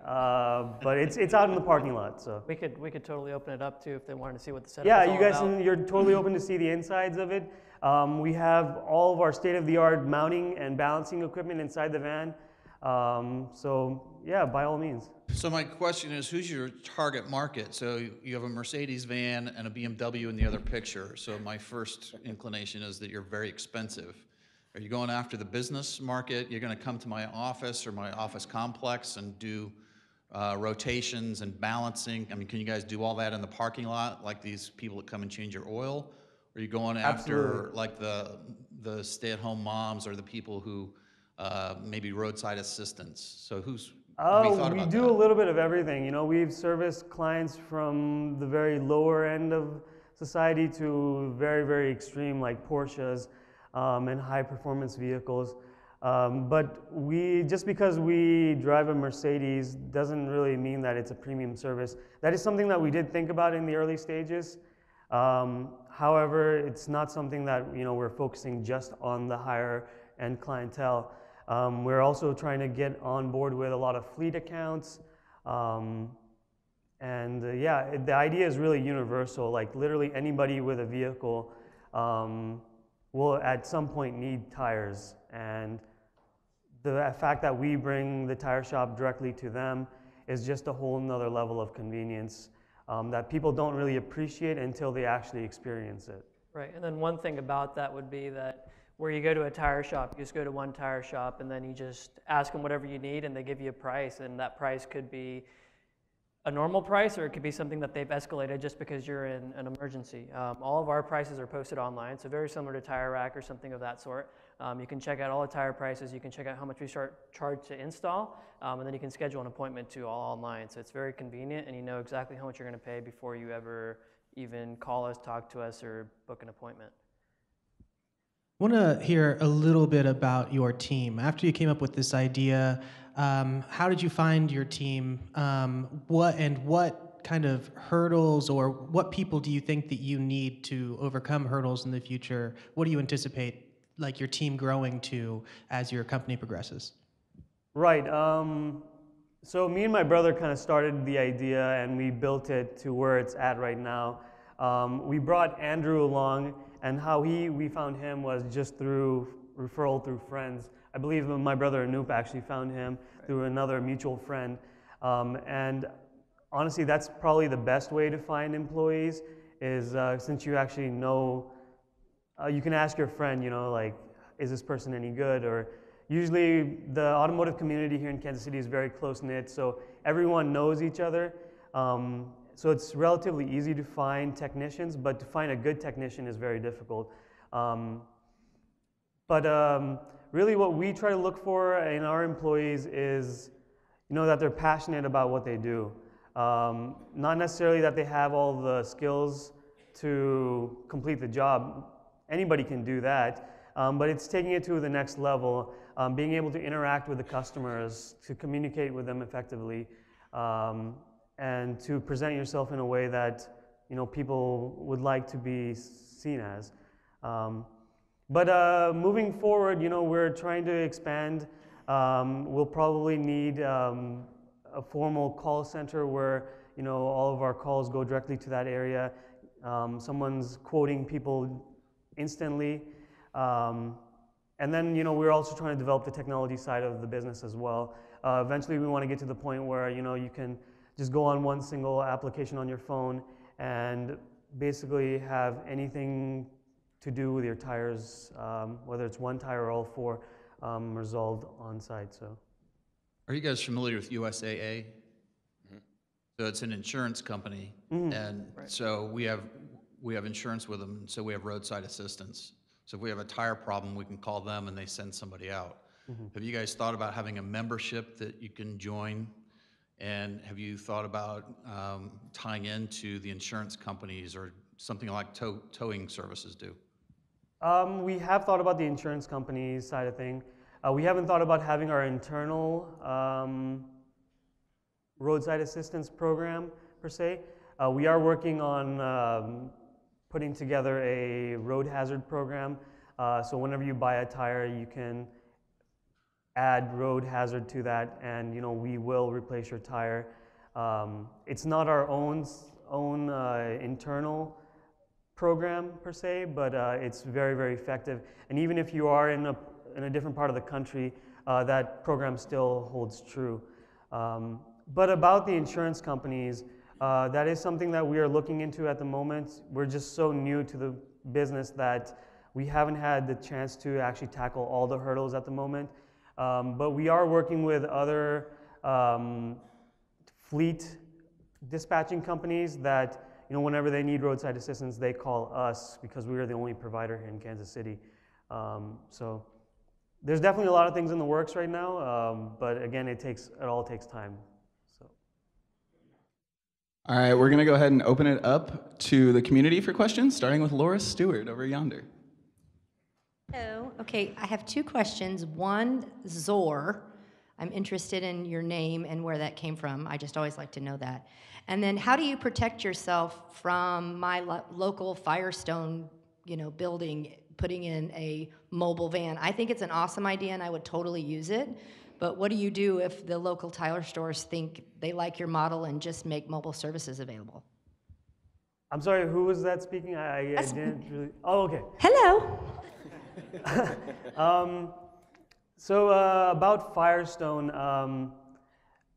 K: But it's out in the parking lot. So
L: we could totally open it up too if they wanted to see what the setup is
K: yeah,
L: all
K: you guys,
L: about.
K: you're totally open to see the insides of it. We have all of our state-of-the-art mounting and balancing equipment inside the van. So yeah, by all means.
C: So my question is, who's your target market? So you have a Mercedes van and a BMW in the other picture. So my first inclination is that you're very expensive. Are you going after the business market? You're going to come to my office or my office complex and do rotations and balancing? I mean, can you guys do all that in the parking lot, like these people that come and change your oil? Or are you going after
K: Absolutely.
C: like the stay-at-home moms or the people who maybe roadside assistance? So who's have you thought
K: we
C: about
K: do
C: that?
K: a little bit of everything. We've serviced clients from the very lower end of society to very, very extreme, like Porsches and high performance vehicles. But just because we drive a Mercedes doesn't really mean that it's a premium service. That is something that we did think about in the early stages. However, it's not something that we're focusing just on the higher end clientele. We're also trying to get on board with a lot of fleet accounts. Yeah, the idea is really universal. Like literally anybody with a vehicle will at some point need tires. And the fact that we bring the tire shop directly to them is just a whole nother level of convenience that people don't really appreciate until they actually experience it.
L: Right, and then one thing about that would be that where you go to a tire shop, you just go to one tire shop and then you just ask them whatever you need and they give you a price, and that price could be a normal price or it could be something that they've escalated just because you're in an emergency. All of our prices are posted online, so very similar to Tire Rack or something of that sort. You can check out all the tire prices, you can check out how much we charge to install, and then you can schedule an appointment too, all online. So it's very convenient and you know exactly how much you're going to pay before you ever even call us, talk to us, or book an appointment.
B: I want to hear a little bit about your team. After you came up with this idea, how did you find your team? What kind of hurdles or what people do you think that you need to overcome hurdles in the future? What do you anticipate like your team growing to as your company progresses?
K: Right. So me and my brother kind of started the idea and we built it to where it's at right now. We brought Andrew along, and how we found him was just through referral through friends. I believe my brother Anoop actually found him through another mutual friend. And honestly, that's probably the best way to find employees is since you actually know you can ask your friend, you know, like, is this person any good? Or usually the automotive community here in Kansas City is very close-knit, so everyone knows each other. So it's relatively easy to find technicians, but to find a good technician is very difficult. Really what we try to look for in our employees is, you know, that they're passionate about what they do. Not necessarily that they have all the skills to complete the job. Anybody can do that, but it's taking it to the next level, being able to interact with the customers, to communicate with them effectively, and to present yourself in a way that, you know, people would like to be seen as. Moving forward, you know, we're trying to expand. We'll probably need a formal call center where, you know, all of our calls go directly to that area. Someone's quoting people instantly. And then, you know, we're also trying to develop the technology side of the business as well. Eventually, we want to get to the point where, you know, you can just go on one single application on your phone and basically have anything to do with your tires, whether it's one tire or all four, resolved on site. So,
C: Are you guys familiar with USAA? So it's an insurance company, and so we have insurance with them, so we have roadside assistance. So if we have a tire problem, we can call them and they send somebody out. Have you guys thought about having a membership that you can join? And have you thought about tying into the insurance companies or something like towing services do?
K: We have thought about the insurance companies side of thing. We haven't thought about having our internal roadside assistance program per se. We are working on putting together a road hazard program. So whenever you buy a tire, you can add road hazard to that, and, you know, we will replace your tire. It's not our own internal program per se, but it's very, very effective. And even if you are in a different part of the country, that program still holds true. But about the insurance companies, that is something that we are looking into at the moment. We're just so new to the business that we haven't had the chance to actually tackle all the hurdles at the moment. But we are working with other fleet dispatching companies that, you know, whenever they need roadside assistance, they call us because we are the only provider here in Kansas City. So there's definitely a lot of things in the works right now, but again, it all takes time. So.
G: All right, we're going to go ahead and open it up to the community for questions, starting with Laura Stewart over yonder.
M: Hello. Okay, I have two questions. One, Zor. I'm interested in your name and where that came from. I just always like to know that. And then, how do you protect yourself from my local Firestone, you know, building putting in a mobile van? I think it's an awesome idea, and I would totally use it. But what do you do if the local tire stores think they like your model and just make mobile services available?
K: I'm sorry, who was that speaking? I didn't really. Oh, okay.
M: Hello.
K: About Firestone,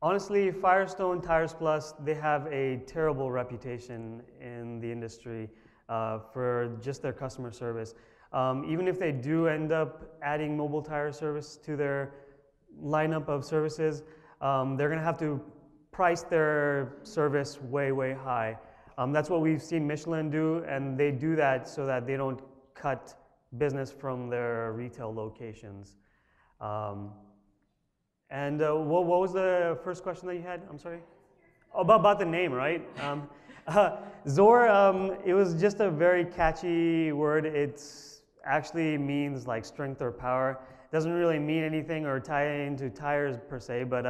K: honestly, Firestone Tires Plus, they have a terrible reputation in the industry for just their customer service. Even if they do end up adding mobile tire service to their lineup of services, they're going to have to price their service way, way high. That's what we've seen Michelin do, and they do that so that they don't cut business from their retail locations. What was the first question that you had? I'm sorry? Oh, about the name, right? Zor, it was just a very catchy word. It actually means like strength or power. It doesn't really mean anything or tie into tires per se, but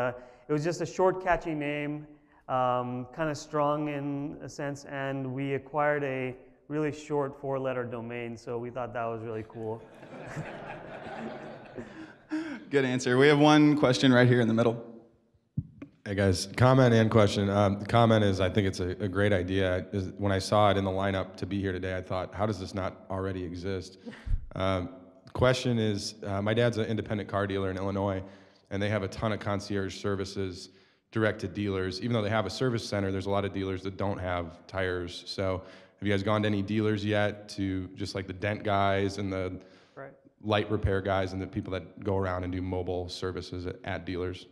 K: it was just a short, catchy name, kind of strong in a sense, and we acquired a really short 4-letter domain, so we thought that was really cool.
G: Good answer. We have one question right here in the middle.
N: Hey guys, comment and question. The comment is, I think it's a great idea. When I saw it in the lineup to be here today, I thought, how does this not already exist? Question is, my dad's an independent car dealer in Illinois, and they have a ton of concierge services direct to dealers. Even though they have a service center, there's a lot of dealers that don't have tires. So Have you guys gone to any dealers yet, to just like the dent guys and the
L: Right.
N: light repair guys and the people that go around and do mobile services at dealers?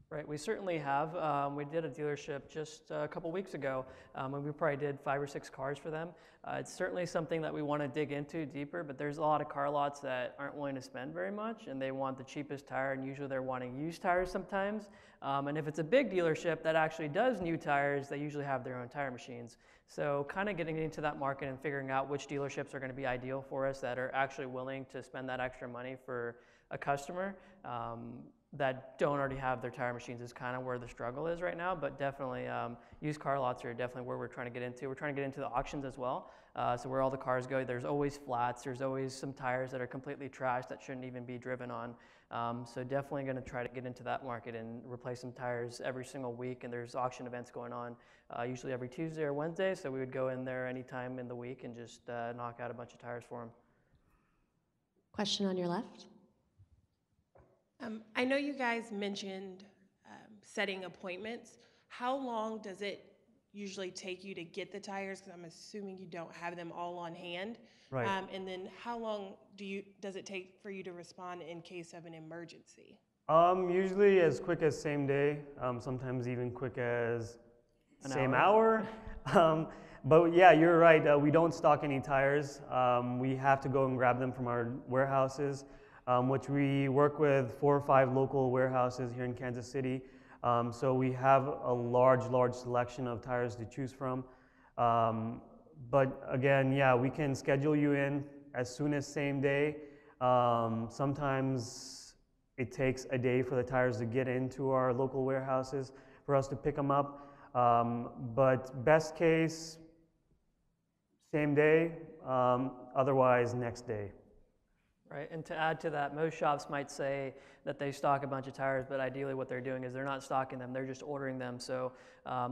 L: Right, we certainly have. We did a dealership just a couple weeks ago, and we probably did 5 or 6 cars for them. It's certainly something that we want to dig into deeper, but there's a lot of car lots that aren't willing to spend very much, and they want the cheapest tire, and usually they're wanting used tires sometimes. And if it's a big dealership that actually does new tires, they usually have their own tire machines. So kind of getting into that market and figuring out which dealerships are going to be ideal for us that are actually willing to spend that extra money for a customer that don't already have their tire machines is kind of where the struggle is right now. But definitely used car lots are definitely where we're trying to get into. We're trying to get into the auctions as well. So where all the cars go, there's always flats, there's always some tires that are completely trashed that shouldn't even be driven on. So definitely going to try to get into that market and replace some tires every single week. And there's auction events going on usually every Tuesday or Wednesday. So we would go in there anytime in the week and just knock out a bunch of tires for them.
O: Question on your left.
P: I know you guys mentioned setting appointments. How long does it usually take you to get the tires? Because I'm assuming you don't have them all on hand.
K: Right.
P: And then how long does it take for you to respond in case of an emergency?
K: Usually as quick as same day, sometimes even quick as same hour. But yeah, you're right. We don't stock any tires. We have to go and grab them from our warehouses, which we work with 4 or 5 local warehouses here in Kansas City. So we have a large selection of tires to choose from. But again, yeah, we can schedule you in as soon as same day. Sometimes it takes a day for the tires to get into our local warehouses for us to pick them up. But best case, same day, otherwise next day.
L: Right, and to add to that, most shops might say that they stock a bunch of tires, but ideally what they're doing is they're not stocking them, they're just ordering them. So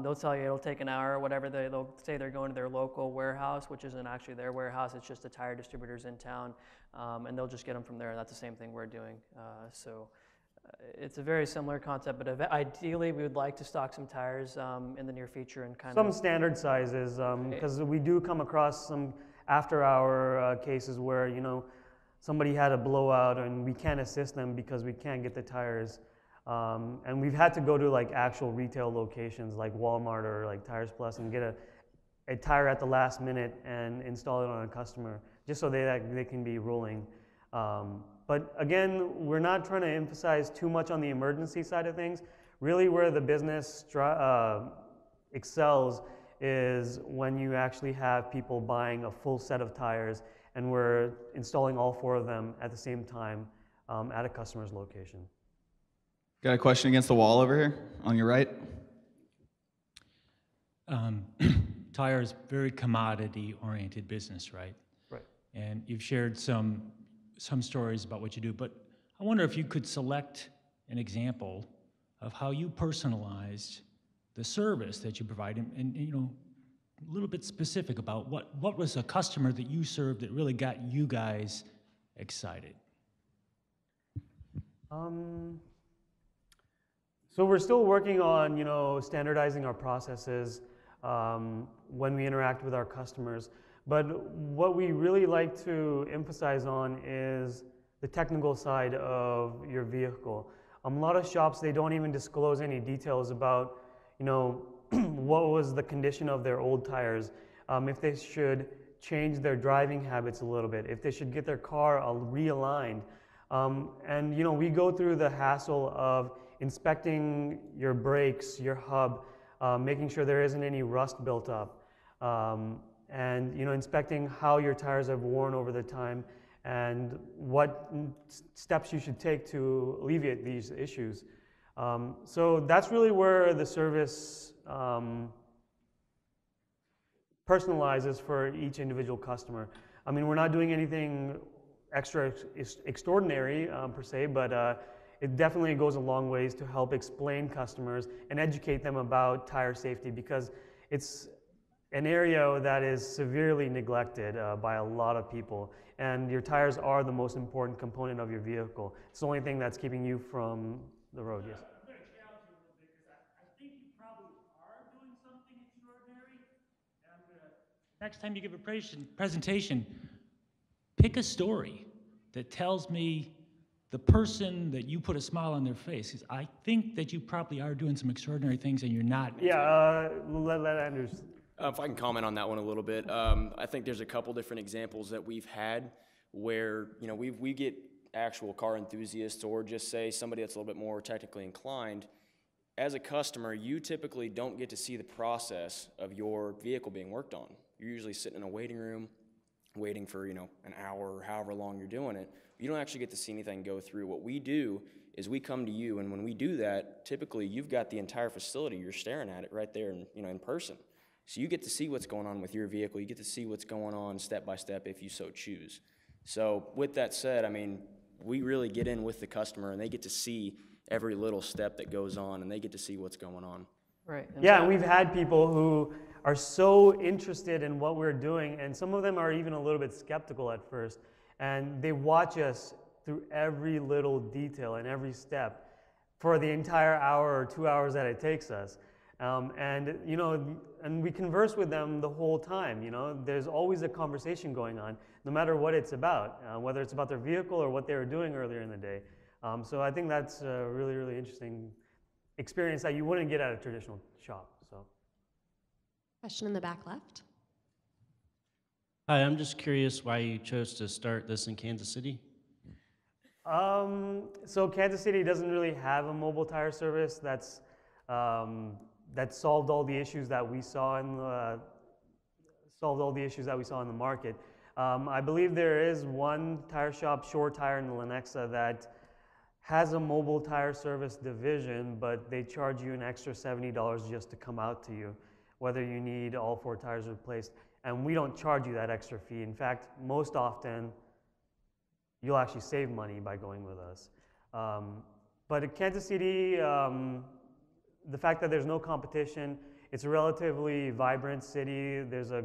L: they'll tell you it'll take an hour or whatever. They'll say they're going to their local warehouse, which isn't actually their warehouse, it's just the tire distributors in town, and they'll just get them from there. That's the same thing we're doing. It's a very similar concept, but ideally we would like to stock some tires in the near future and kind
K: Some
L: of...
K: standard sizes, because we do come across some after-hour cases where, you know, somebody had a blowout and we can't assist them because we can't get the tires. And we've had to go to like actual retail locations like Walmart or like Tires Plus and get a tire at the last minute and install it on a customer just so they can be rolling. But again, we're not trying to emphasize too much on the emergency side of things. Really where the business excels is when you actually have people buying a full set of tires and we're installing all 4 of them at the same time at a customer's location.
G: Got a question against the wall over here on your right?
Q: Tires, very commodity-oriented business, right?
K: Right.
Q: And you've shared some stories about what you do, but I wonder if you could select an example of how you personalized the service that you provide, and you know, a little bit specific about what was a customer that you served that really got you guys excited?
K: So we're still working on, you know, standardizing our processes when we interact with our customers. But what we really like to emphasize on is the technical side of your vehicle. A lot of shops, they don't even disclose any details about, you know, what was the condition of their old tires, if they should change their driving habits a little bit, if they should get their car realigned. And you know, we go through the hassle of inspecting your brakes, your hub, making sure there isn't any rust built up, and you know, inspecting how your tires have worn over the time and what steps you should take to alleviate these issues. So that's really where the service personalizes for each individual customer. I mean, we're not doing anything extra extraordinary per se, but it definitely goes a long ways to help explain customers and educate them about tire safety, because it's an area that is severely neglected by a lot of people. And your tires are the most important component of your vehicle. It's the only thing that's keeping you from the road, yes.
Q: next time you give a presentation, pick a story that tells me the person that you put a smile on their face. 'Cause I think that you probably are doing some extraordinary things and you're not.
K: Yeah, let Anders.
R: If I can comment on that one a little bit, I think there's a couple different examples that we've had where, you know, we get actual car enthusiasts or just say somebody that's a little bit more technically inclined. As a customer, you typically don't get to see the process of your vehicle being worked on. You're usually sitting in a waiting room, waiting for, you know, an hour or however long you're doing it. You don't actually get to see anything go through. What we do is we come to you, and when we do that, typically you've got the entire facility. You're staring at it right there, in person. So you get to see what's going on with your vehicle. You get to see what's going on step by step if you so choose. So with that said, I mean, we really get in with the customer, and they get to see every little step that goes on, and they get to see what's going on.
L: Right.
K: Yeah, and we've had people who are so interested in what we're doing, and some of them are even a little bit skeptical at first, and they watch us through every little detail and every step for the entire hour or 2 hours that it takes us. And, you know, and we converse with them the whole time, you know. There's always a conversation going on, no matter what it's about, whether it's about their vehicle or what they were doing earlier in the day. So I think that's a really, really interesting experience that you wouldn't get at a traditional shop. So,
O: Question in the back left.
S: Hi, I'm just curious why you chose to start this in Kansas City.
K: So Kansas City doesn't really have a mobile tire service that's that solved all the issues that we saw in the market. I believe there is one tire shop, Shore Tire in Lenexa, that has a mobile tire service division, but they charge you an extra $70 just to come out to you, whether you need all 4 tires replaced. And we don't charge you that extra fee. In fact, most often, you'll actually save money by going with us. But at Kansas City, the fact that there's no competition, it's a relatively vibrant city. There's a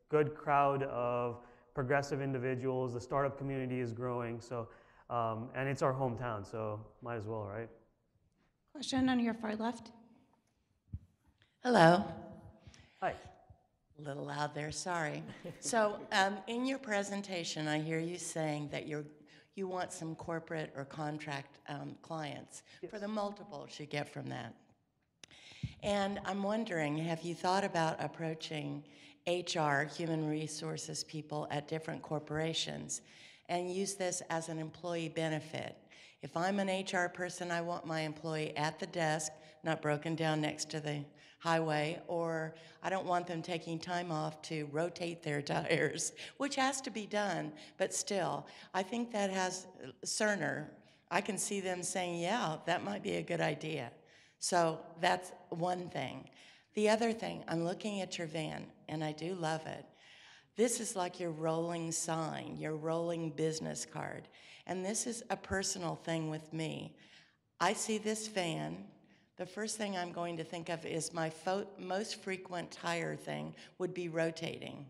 K: good crowd of progressive individuals. The startup community is growing, so and it's our hometown, so might as well, right?
A: Question on your far left.
T: Hello.
K: Hi.
T: A little loud there, sorry. So in your presentation, I hear you saying that you want some corporate or contract clients for the multiples you get from that. And I'm wondering, have you thought about approaching HR, human resources people at different corporations, and use this as an employee benefit? If I'm an HR person, I want my employee at the desk, not broken down next to the highway, or I don't want them taking time off to rotate their tires, which has to be done, but still, I think that has Cerner. I can see them saying, yeah, that might be a good idea. So that's one thing. The other thing, I'm looking at your van, and I do love it. This is like your rolling sign, your rolling business card. And this is a personal thing with me. I see this van, the first thing I'm going to think of is my most frequent tire thing would be rotating.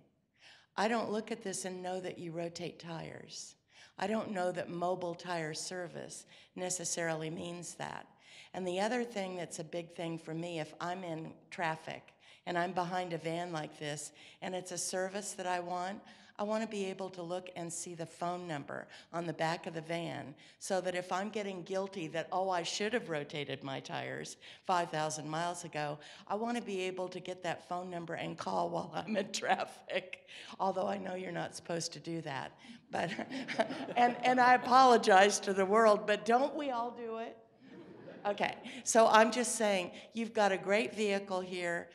T: I don't look at this and know that you rotate tires. I don't know that mobile tire service necessarily means that. And the other thing that's a big thing for me, if I'm in traffic and I'm behind a van like this and it's a service that I want to be able to look and see the phone number on the back of the van so that if I'm getting guilty that, oh, I should have rotated my tires 5,000 miles ago, I want to be able to get that phone number and call while I'm in traffic, although I know you're not supposed to do that. But and I apologize to the world, but don't we all do it? Okay, so I'm just saying, you've got a great vehicle here.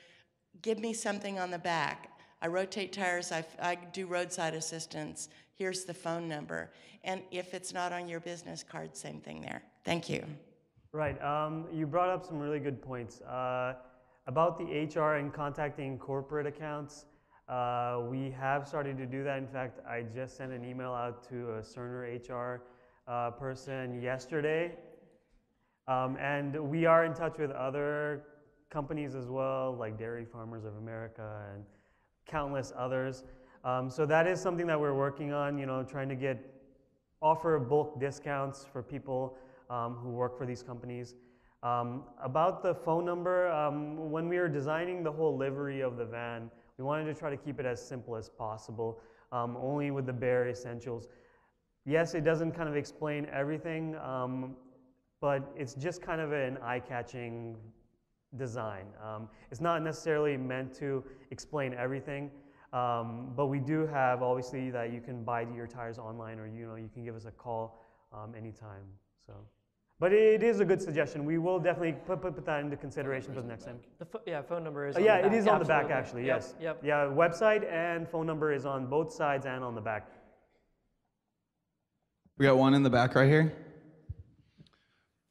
T: Give me something on the back. I rotate tires, I do roadside assistance. Here's the phone number. And if it's not on your business card, same thing there. Thank you.
K: Right, you brought up some really good points. About the HR and contacting corporate accounts, we have started to do that. In fact, I just sent an email out to a Cerner HR person yesterday. And we are in touch with other companies as well, like Dairy Farmers of America and countless others. So that is something that we're working on, you know, trying to offer bulk discounts for people who work for these companies. About the phone number, when we were designing the whole livery of the van, We wanted to try to keep it as simple as possible, only with the bare essentials. Yes, it doesn't kind of explain everything, but it's just kind of an eye-catching design. It's not necessarily meant to explain everything, but we do have, obviously, that you can buy your tires online, or you can give us a call anytime. So, but it is a good suggestion. We will definitely put that into consideration for the next time.
L: Yeah, phone number is.
K: Yeah,
L: on the
K: it
L: back.
K: is on the back
L: Absolutely.
K: actually.
L: Yep,
K: Yes.
L: Yep.
K: Yeah, website and phone number is on both sides and on the back.
G: We got one in the back right here.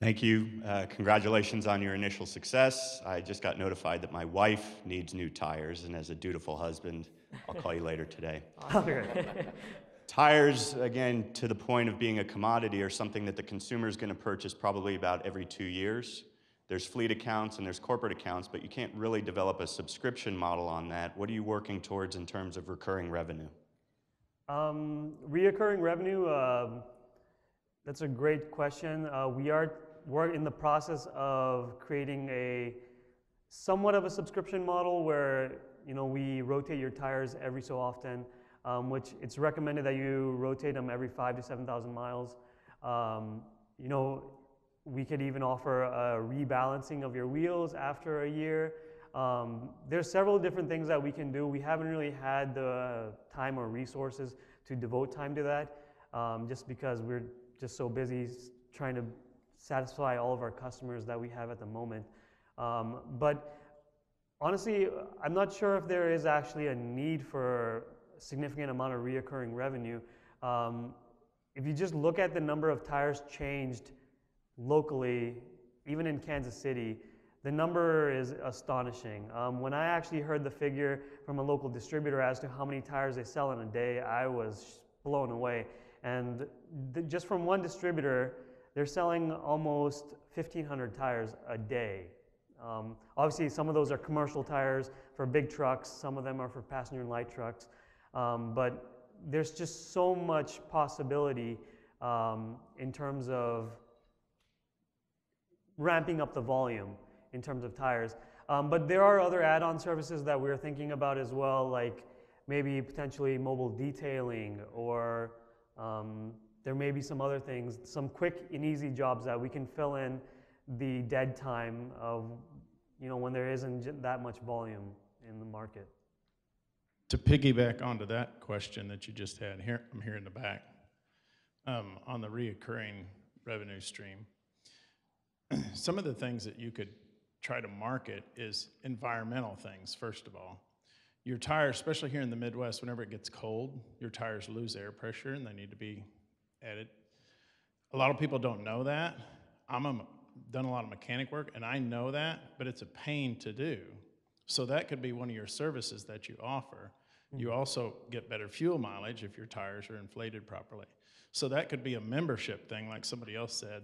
U: Thank you. Congratulations on your initial success. I just got notified that my wife needs new tires, and as a dutiful husband, I'll call you later today. Tires, again, to the point of being a commodity, are something that the consumer is going to purchase probably about every 2 years. There's fleet accounts and there's corporate accounts, but you can't really develop a subscription model on that. What are you working towards in terms of recurring revenue?
K: Reoccurring revenue, that's a great question. We're in the process of creating a somewhat of a subscription model where we rotate your tires every so often, which it's recommended that you rotate them every 5,000 to 7,000 miles. We could even offer a rebalancing of your wheels after a year. There's several different things that we can do. We haven't really had the time or resources to devote time to that, just because we're just so busy trying to satisfy all of our customers that we have at the moment. But honestly, I'm not sure if there is actually a need for a significant amount of reoccurring revenue. If you just look at the number of tires changed locally, even in Kansas City, the number is astonishing. When I actually heard the figure from a local distributor as to how many tires they sell in a day, I was blown away. And just from one distributor, they're selling almost 1,500 tires a day. Obviously, some of those are commercial tires for big trucks, some of them are for passenger and light trucks, but there's just so much possibility in terms of ramping up the volume in terms of tires. But there are other add-on services that we're thinking about as well, like maybe potentially mobile detailing, or there may be some other things, some quick and easy jobs that we can fill in the dead time of, when there isn't that much volume in the market.
V: To piggyback onto that question that you just had, I'm here in the back, on the reoccurring revenue stream. Some of the things that you could try to market is environmental things, first of all. Your tires, especially here in the Midwest, whenever it gets cold, your tires lose air pressure and they need to be added. A lot of people don't know that. Done a lot of mechanic work and I know that, but it's a pain to do. So that could be one of your services that you offer. You also get better fuel mileage if your tires are inflated properly. So that could be a membership thing, like somebody else said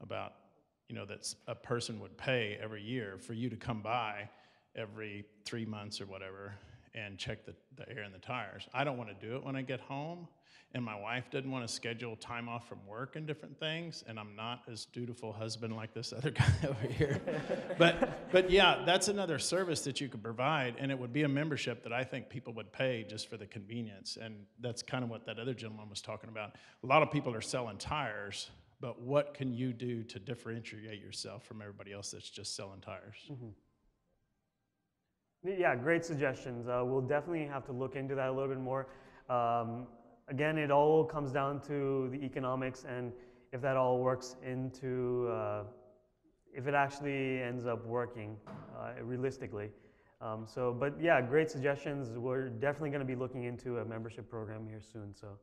V: about, that a person would pay every year for you to come by every 3 months or whatever and check the air in the tires. I don't want to do it when I get home, and my wife didn't want to schedule time off from work and different things, and I'm not as dutiful husband like this other guy over here. But yeah, that's another service that you could provide, and it would be a membership that I think people would pay just for the convenience, and that's kind of what that other gentleman was talking about. A lot of people are selling tires, but what can you do to differentiate yourself from everybody else that's just selling tires?
K: Mm-hmm. Yeah, great suggestions. We'll definitely have to look into that a little bit more. Again, it all comes down to the economics and if that all works into, if it actually ends up working realistically. But yeah, great suggestions. We're definitely going to be looking into a membership program here soon. So.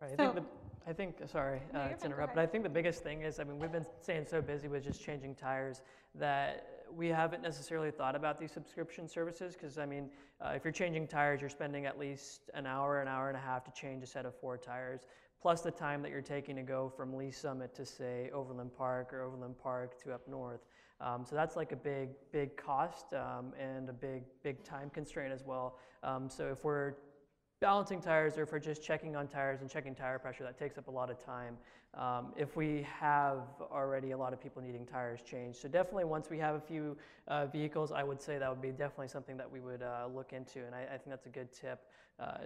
L: Right,
K: So-
L: I think, sorry
A: No, you're
L: to
A: fine, go
L: interrupt, but
A: ahead.
L: I think the biggest thing is, we've been staying so busy with just changing tires that we haven't necessarily thought about these subscription services, because if you're changing tires, you're spending at least an hour and a half to change a set of 4 tires, plus the time that you're taking to go from Lee Summit to, say, Overland Park, or Overland Park to up north. So that's like a big cost and a big time constraint as well. So if we're balancing tires or for just checking on tires and checking tire pressure, that takes up a lot of time. If we have already a lot of people needing tires changed. So definitely once we have a few vehicles, I would say that would be definitely something that we would look into. And I think that's a good tip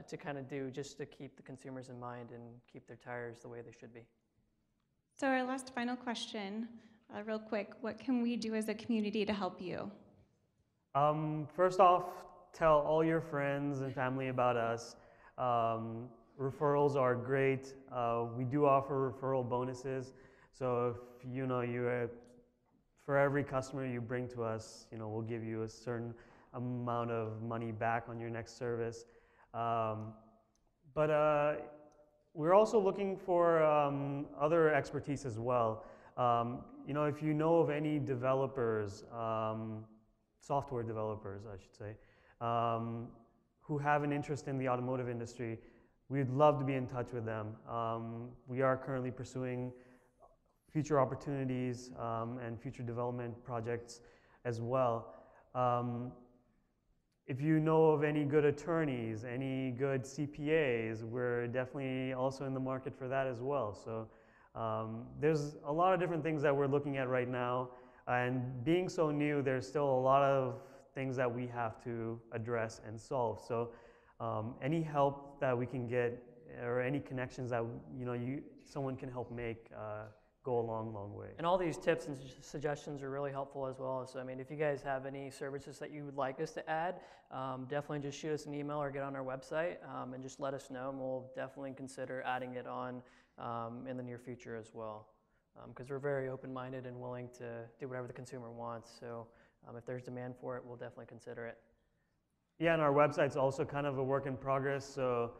L: to kind of do just to keep the consumers in mind and keep their tires the way they should be.
A: So our last final question, real quick, what can we do as a community to help you?
K: First off, tell all your friends and family about us. Referrals are great. We do offer referral bonuses. So if for every customer you bring to us, we'll give you a certain amount of money back on your next service. But we're also looking for other expertise as well. If you know of any developers, software developers, I should say, who have an interest in the automotive industry, we'd love to be in touch with them. We are currently pursuing future opportunities and future development projects as well. If you know of any good attorneys, any good CPAs, we're definitely also in the market for that as well. So there's a lot of different things that we're looking at right now. And being so new, there's still a lot of things that we have to address and solve. So any help that we can get or any connections that someone can help make go a long, long way.
L: And all these tips and suggestions are really helpful as well. So, I mean, if you guys have any services that you would like us to add, definitely just shoot us an email or get on our website and just let us know, and we'll definitely consider adding it on in the near future as well. Because we're very open-minded and willing to do whatever the consumer wants. So if there's demand for it, we'll definitely consider it.
K: Yeah, and our website's also kind of a work in progress, so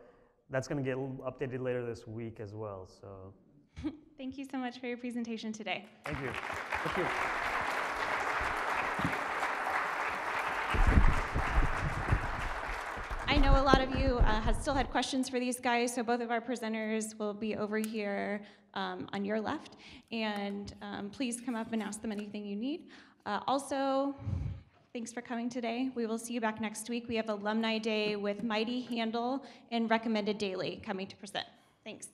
K: that's going to get updated later this week as well. So.
A: Thank you so much for your presentation today.
K: Thank you. Thank you.
A: I know a lot of you still had questions for these guys, so both of our presenters will be over here on your left, and please come up and ask them anything you need. Also, thanks for coming today. We will see you back next week. We have Alumni Day with Mighty Handle and Recommended Daily coming to present. Thanks.